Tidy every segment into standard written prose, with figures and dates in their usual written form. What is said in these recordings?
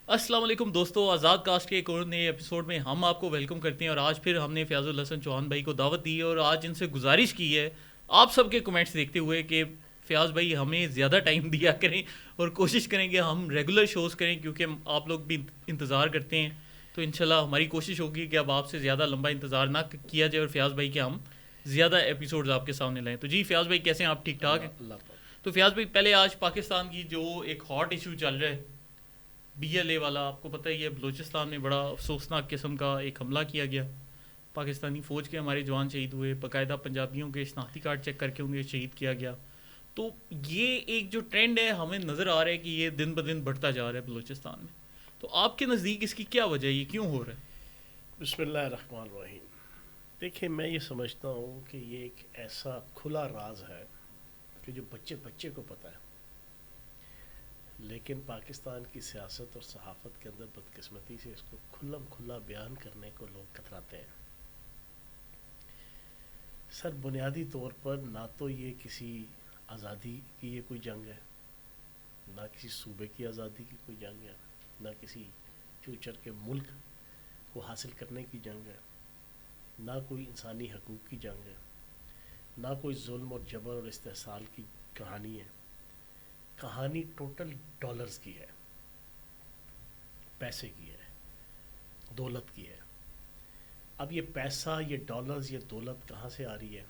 السلام علیکم دوستو، آزاد کاسٹ کے ایک اور نئے ایپیسوڈ میں ہم آپ کو ویلکم کرتے ہیں. اور آج پھر ہم نے فیاض الحسن چوہان بھائی کو دعوت دی ہے اور آج ان سے گزارش کی ہے آپ سب کے کمنٹس دیکھتے ہوئے کہ فیاض بھائی ہمیں زیادہ ٹائم دیا کریں اور کوشش کریں کہ ہم ریگولر شوز کریں، کیونکہ آپ لوگ بھی انتظار کرتے ہیں. تو انشاءاللہ ہماری کوشش ہوگی کہ اب آپ سے زیادہ لمبا انتظار نہ کیا جائے اور فیاض بھائی کے ہم زیادہ ایپیسوڈز آپ کے سامنے لائیں. تو جی فیاض بھائی کیسے ہیں آپ؟ ٹھیک ٹھاک ہیں؟ اللہ اللہ پاک. تو فیاض بھائی پہلے آج پاکستان کی جو ایک ہاٹ ایشو چل رہا ہے، بی ایل اے والا، آپ کو پتہ ہی ہے بلوچستان میں بڑا افسوسناک قسم کا ایک حملہ کیا گیا. پاکستانی فوج کے ہمارے جوان شہید ہوئے، باقاعدہ پنجابیوں کے شناختی کارڈ چیک کر کے انہیں شہید کیا گیا. تو یہ ایک جو ٹرینڈ ہے ہمیں نظر آ رہا ہے کہ یہ دن بدن بڑھتا جا رہا ہے بلوچستان میں. تو آپ کے نزدیک اس کی کیا وجہ ہے، یہ کیوں ہو رہا ہے؟ بسم اللہ الرحمن الرحیم. دیکھیں، میں یہ سمجھتا ہوں کہ یہ ایک ایسا کھلا راز ہے کہ جو بچے بچے کو پتہ ہے، لیکن پاکستان کی سیاست اور صحافت کے اندر بدقسمتی سے اس کو کھلم کھلا بیان کرنے کو لوگ کتراتے ہیں. سر، بنیادی طور پر نہ تو یہ کسی آزادی کی یہ کوئی جنگ ہے، نہ کسی صوبے کی آزادی کی کوئی جنگ ہے، نہ کسی فیوچر کے ملک کو حاصل کرنے کی جنگ ہے، نہ کوئی انسانی حقوق کی جنگ ہے، نہ کوئی ظلم اور جبر اور استحصال کی کہانی ہے. کہانی ٹوٹل ڈالرز کی ہے، پیسے کی ہے، دولت کی ہے. اب یہ پیسہ، یہ ڈالرز، یہ دولت کہاں سے آ رہی ہے؟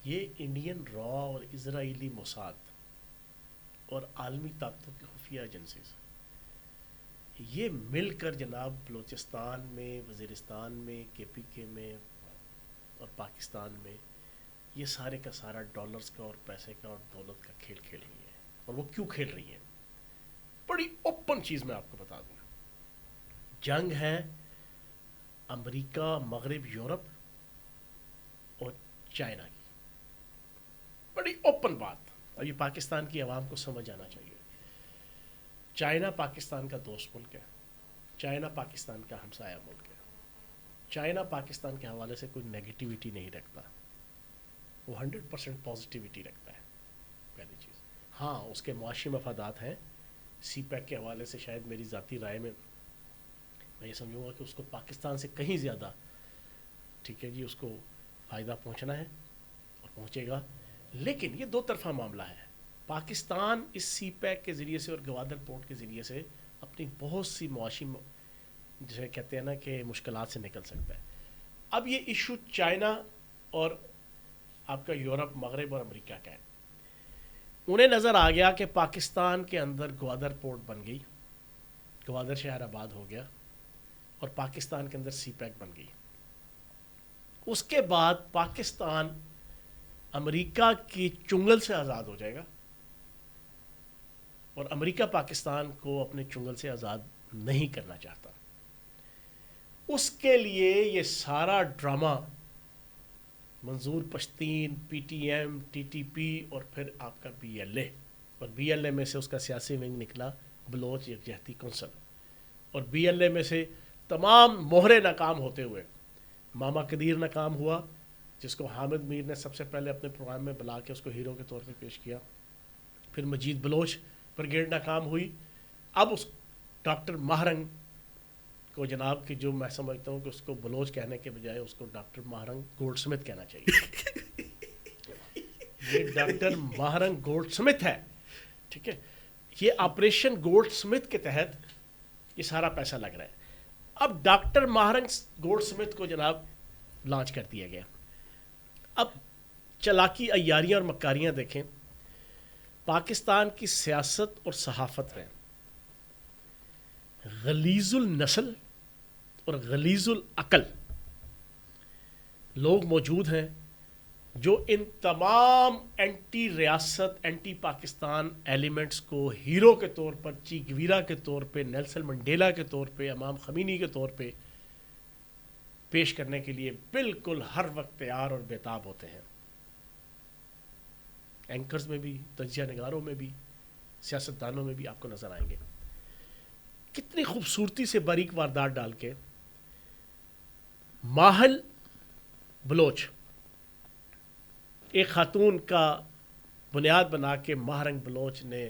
یہ انڈین را اور اسرائیلی موساد اور عالمی طاقتوں کی خفیہ ایجنسیز یہ مل کر جناب بلوچستان میں، وزیرستان میں، کے پی کے میں اور پاکستان میں یہ سارے کا سارا ڈالرز کا اور پیسے کا اور دولت کا کھیل کھیل رہی ہیں. اور وہ کیوں کھیل رہی ہیں؟ بڑی اوپن چیز میں آپ کو بتا دوں. جنگ ہے امریکہ، مغرب، یورپ اور چائنا کی. بڑی اوپن بات. اب یہ پاکستان کی عوام کو سمجھ آنا چاہیے. چائنا پاکستان کا دوست ملک ہے، چائنا پاکستان کا ہمسایہ ملک ہے. چائنا پاکستان کے حوالے سے کوئی نیگیٹیوٹی نہیں رکھتا، وہ 100% پازیٹیوٹی رکھتا ہے. پہلی چیز. ہاں، اس کے معاشی مفادات ہیں. سی پیک کے حوالے سے شاید میری ذاتی رائے میں یہ سمجھوں گا کہ اس کو پاکستان سے کہیں زیادہ، ٹھیک ہے جی، اس کو فائدہ پہنچنا ہے اور پہنچے گا. لیکن یہ دو طرفہ معاملہ ہے. پاکستان اس سی پیک کے ذریعے سے اور گوادر پورٹ کے ذریعے سے اپنی بہت سی معاشی جسے کہتے ہیں نا کہ مشکلات سے نکل سکتا ہے. اب یہ ایشو چائنا اور آپ کا یورپ، مغرب اور امریکہ کا ہے. انہیں نظر آ گیا کہ پاکستان کے اندر گوادر پورٹ بن گئی، گوادر شہر آباد ہو گیا، اور پاکستان کے اندر سی پیک بن گئی. اس کے بعد پاکستان امریکہ کی چنگل سے آزاد ہو جائے گا، اور امریکہ پاکستان کو اپنے چنگل سے آزاد نہیں کرنا چاہتا. اس کے لیے یہ سارا drama Manzoor Pashteen, P T M, T T P اور پھر آپ کا بی ایل اے، اور بی ایل اے میں سے اس کا سیاسی ونگ نکلا بلوچ یکجہتی کونسل، اور بی ایل اے میں سے تمام مہرے ناکام ہوتے ہوئے ماما قدیر ناکام ہوا، جس کو حامد میر نے سب سے پہلے اپنے پروگرام میں بلا کے اس کو ہیرو کے طور پہ پیش کیا. پھر مجید بلوچ بریگیڈ ناکام ہوئی. اب اس ڈاکٹر ماہرنگ کو جناب کی جو میں سمجھتا ہوں کہ اس کو بلوچ کہنے کے بجائے اس کو ڈاکٹر ماہرنگ گولڈ سمتھ کہنا چاہیے. یہ ڈاکٹر ماہرنگ گولڈ سمتھ ہے، ٹھیک ہے. یہ آپریشن گولڈ سمتھ کے تحت یہ سارا پیسہ لگ رہا ہے. اب ڈاکٹر ماہرنگ گولڈ سمتھ کو جناب لانچ کر دیا گیا. اب چلاکی، عیاریاں اور مکاریاں دیکھیں. پاکستان کی سیاست اور صحافت میں غلیظ النسل اور غلیظ العقل لوگ موجود ہیں جو ان تمام اینٹی ریاست، اینٹی پاکستان ایلیمنٹس کو ہیرو کے طور پر، چی گویرا کے طور پہ، نیلسن منڈیلا کے طور پہ، امام خمینی کے طور پہ پیش کرنے کے لیے بالکل ہر وقت تیار اور بیتاب ہوتے ہیں. اینکرز میں بھی، تجزیہ نگاروں میں بھی، سیاستدانوں میں بھی آپ کو نظر آئیں گے. کتنی خوبصورتی سے باریک واردات ڈال کے ماہل بلوچ، ایک خاتون کا بنیاد بنا کے ماہرنگ بلوچ نے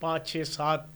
5, 6, 7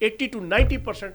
80 to 90%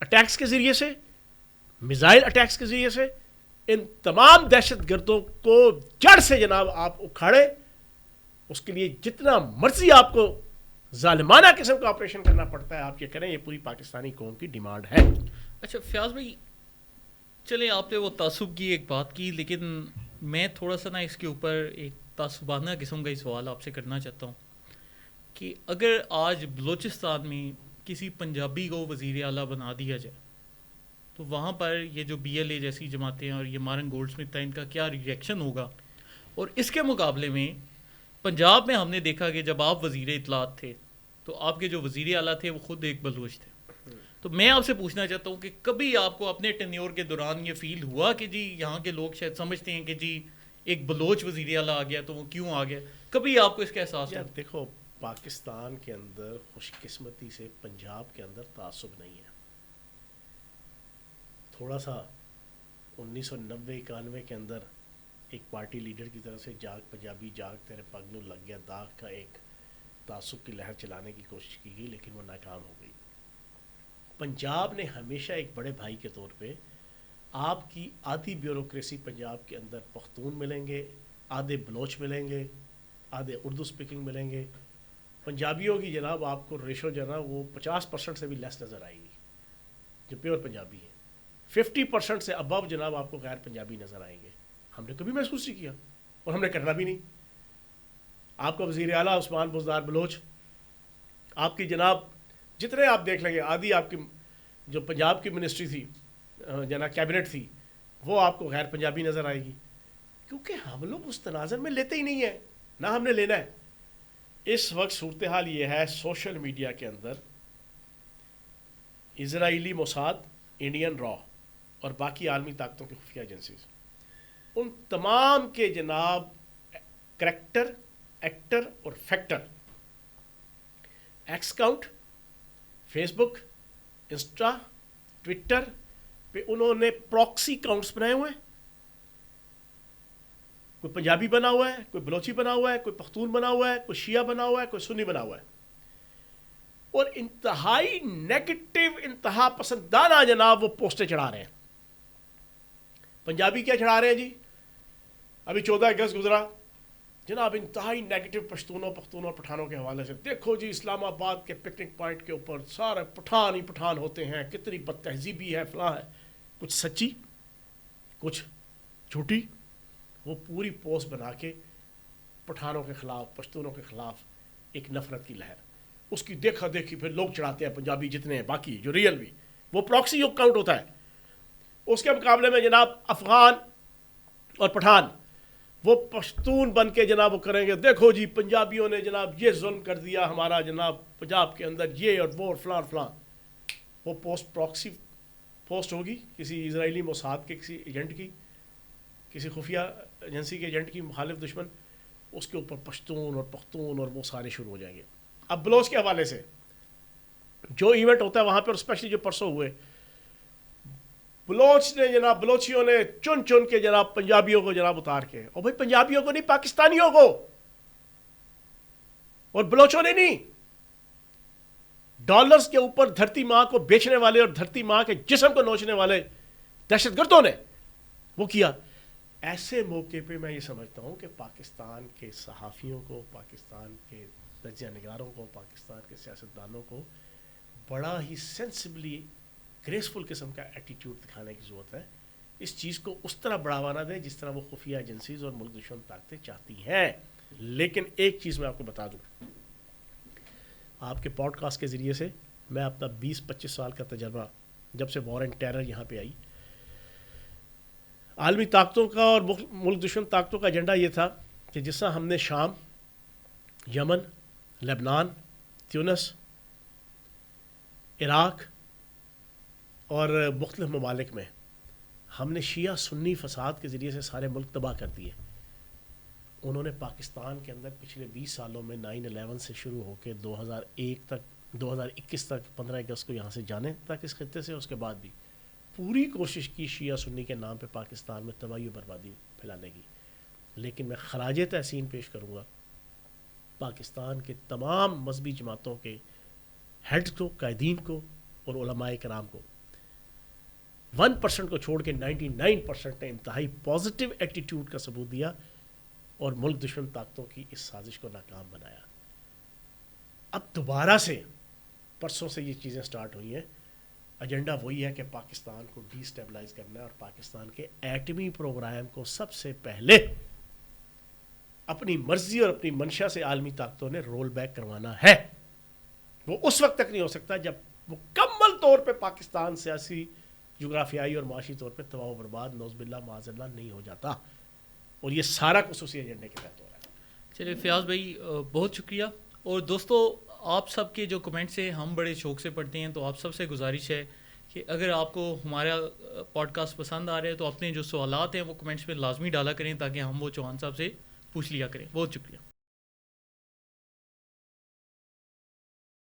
اٹیکس کے ذریعے سے, میزائل اٹیکس کے ذریعے سے, ان تمام دہشت گردوں کو جڑ سے جناب آپ اکھاڑے. اس کے لیے جتنا مرضی آپ کو ظالمانہ قسم کا آپریشن کرنا پڑتا ہے آپ یہ کریں, یہ پوری پاکستانی قوم کی ڈیمانڈ ہے. اچھا فیاض بھائی, چلیں آپ نے وہ تعصب کی ایک بات کی, لیکن میں تھوڑا سا نا اس کے اوپر ایک تعصبانہ قسم کا ہی سوال آپ سے کرنا چاہتا ہوں کہ اگر آج بلوچستان میں کسی پنجابی کو وزیر اعلیٰ بنا دیا جائے تو وہاں پر یہ جو بی ایل اے جیسی جماعتیں ہیں اور یہ مارن گولڈ سمتھ تھا, ان کا کیا ریئیکشن ہوگا؟ اور اس کے مقابلے میں پنجاب میں ہم نے دیکھا کہ جب آپ وزیر اطلاعات تھے تو آپ کے جو وزیر اعلیٰ تھے وہ خود ایک بلوچ تھے. تو میں آپ سے پوچھنا چاہتا ہوں کہ کبھی آپ کو اپنے ٹینیور کے دوران یہ فیل ہوا کہ جی یہاں کے لوگ شاید سمجھتے ہیں کہ جی ایک بلوچ وزیر اعلیٰ آ گیا تو وہ کیوں آ گیا؟ کبھی آپ کو اس کا احساس ہوا؟ دیکھو, پاکستان کے اندر خوش قسمتی سے پنجاب کے اندر تعصب نہیں ہے. تھوڑا سا 1990-91 کے اندر ایک پارٹی لیڈر کی طرف سے جاگ پنجابی جاگ تیرے پگ نو لگ گیا داغ کا ایک تعصب کی لہر چلانے کی کوشش کی گئی, لیکن وہ ناکام ہو گئی. پنجاب نے ہمیشہ ایک بڑے بھائی کے طور پہ آپ کی آدھی بیوروکریسی پنجاب کے اندر پختون ملیں گے, آدھے بلوچ ملیں گے, آدھے اردو سپیکنگ ملیں گے. پنجابیوں کی جناب آپ کو ریشو جو ہے نا وہ 50% سے بھی لیس نظر آئے گی جو پیور پنجابی ہیں. 50% سے ابو جناب آپ کو غیر پنجابی نظر آئیں گے. ہم نے کبھی محسوس نہیں کیا اور ہم نے کرنا بھی نہیں. آپ کا وزیر اعلیٰ عثمان بزدار بلوچ, آپ کی جناب جتنے آپ دیکھ لیں گے آدھی آپ کی جو پنجاب کی منسٹری تھی جناب کیبنٹ تھی وہ آپ کو غیر پنجابی نظر آئے گی, کیونکہ ہم لوگ اس تناظر میں لیتے ہی نہیں ہیں, نہ ہم نے لینا ہے. اس وقت صورتحال یہ ہے سوشل میڈیا کے اندر اسرائیلی موساد, انڈین را اور باقی عالمی طاقتوں کی خفیہ ایجنسیز, ان تمام کے جناب کریکٹر, ایکٹر اور فیکٹر ایکس کاؤنٹ, فیس بک, انسٹا, ٹویٹر پہ انہوں نے پراکسی کاؤنٹس بنائے ہوئے ہیں. کوئی پنجابی بنا ہوا ہے, کوئی بلوچی بنا ہوا ہے, کوئی پختون بنا ہوا ہے, کوئی شیعہ بنا ہوا ہے, کوئی سنی بنا ہوا ہے, اور انتہائی نیگیٹو, انتہا پسندانہ جناب وہ پوسٹیں چڑھا رہے ہیں. پنجابی کیا چڑھا رہے ہیں جی؟ ابھی 14 اگست گزرا جناب, انتہائی نیگیٹو پشتونوں اور پٹھانوں کے حوالے سے. دیکھو جی اسلام آباد کے پکنک پوائنٹ کے اوپر سارے پٹھان ہی پٹھان ہوتے ہیں, کتنی بد تہذیبی ہے, فلاں ہے. کچھ سچی کچھ جھوٹی, وہ پوری پوسٹ بنا کے پٹھانوں کے خلاف, پشتونوں کے خلاف ایک نفرت کی لہر, اس کی دیکھا دیکھی پھر لوگ چڑھاتے ہیں پنجابی جتنے ہیں باقی جو ریئل بھی, وہ پراکسی کاؤنٹ ہوتا ہے. اس کے مقابلے میں جناب افغان اور پٹھان وہ پشتون بن کے جناب وہ کریں گے, دیکھو جی پنجابیوں نے جناب یہ ظلم کر دیا ہمارا جناب پنجاب کے اندر, یہ اور وہ اور فلاں فلاں. وہ پوسٹ پراکسی پوسٹ ہوگی کسی اسرائیلی موساد کے کسی ایجنٹ کی, کسی خفیہ ایجنسی کے ایجنٹ کی, مخالف دشمن, اس کے اوپر پشتون اور پختون اور وہ سارے شروع ہو جائیں گے. اب بلوچ کے حوالے سے جو ایونٹ ہوتا ہے وہاں پر, اسپیشلی جو پرسوں ہوئے, بلوچ نے جناب بلوچیوں نے چن کے جناب پنجابیوں کو جناب اتار کے, اور بھائی پنجابیوں کو نہیں, پاکستانیوں کو, اور بلوچوں نے نہیں, ڈالرز کے اوپر دھرتی ماں کو بیچنے والے اور دھرتی ماں کے جسم کو نوچنے والے دہشت گردوں نے وہ کیا. ایسے موقع پہ میں یہ سمجھتا ہوں کہ پاکستان کے صحافیوں کو, پاکستان کے تجزیہ نگاروں کو, پاکستان کے سیاستدانوں کو بڑا ہی سینسبلی گریسفل قسم کا ایٹیٹیوڈ دکھانے کی ضرورت ہے. اس چیز کو اس طرح بڑھاوا نہ دیں جس طرح وہ خفیہ ایجنسیز اور ملک دشمن طاقتیں چاہتی ہیں. لیکن ایک چیز میں آپ کو بتا دوں, آپ کے پوڈ کاسٹ کے ذریعے سے میں اپنا 20-25 سال کا تجربہ, جب سے وار اینڈ ٹیرر یہاں پہ آئی, عالمی طاقتوں کا اور ملک دشمن طاقتوں کا ایجنڈا یہ تھا کہ جس طرح ہم نے شام, یمن, لبنان, تیونس, عراق اور مختلف ممالک میں ہم نے شیعہ سنی فساد کے ذریعے سے سارے ملک تباہ کر دیے. انہوں نے پاکستان کے اندر پچھلے 20 سالوں میں 9/11 سے شروع ہو کے 2001 تک 2021 تک 15 اگست کو یہاں سے جانے تک اس خطے سے, اس کے بعد بھی پوری کوشش کی شیعہ سنی کے نام پہ پاکستان میں تباہی و بربادی پھیلانے کی. لیکن میں خراج تحسین پیش کروں گا پاکستان کے تمام مذہبی جماعتوں کے ہیڈ کو, قائدین کو اور علماء کرام کو 1% کو چھوڑ کے 99% نے انتہائی پازیٹیو ایٹیٹیوڈ کا ثبوت دیا اور ملک دشمن طاقتوں کی اس سازش کو ناکام بنایا. اب دوبارہ سے پرسوں سے یہ چیزیں سٹارٹ ہوئی ہیں. ایجنڈا وہی ہے کہ پاکستان کو ڈی اسٹیبلائز کرنا ہے اور پاکستان کے ایٹمی پروگرام کو سب سے پہلے اپنی مرضی اور اپنی منشا سے عالمی طاقتوں نے رول بیک کروانا ہے. وہ اس وقت تک نہیں ہو سکتا جب مکمل طور پہ پاکستان سیاسی، جغرافیائی اور معاشی طور پہ تباہ و برباد نعوذ باللہ معاذ اللہ نہیں ہو جاتا. اور یہ سارا خصوصی ایجنڈے کے تحت ہو رہا ہے. چلیے فیاض بھائی بہت شکریہ. اور دوستو آپ سب کے جو کمنٹس ہیں ہم بڑے شوق سے پڑھتے ہیں، تو آپ سب سے گزارش ہے کہ اگر آپ کو ہمارا پوڈ کاسٹ پسند آ رہا ہے تو اپنے جو سوالات ہیں وہ کمنٹس میں لازمی ڈالا کریں تاکہ ہم وہ چوہان صاحب سے پوچھ لیا کریں. بہت شکریہ.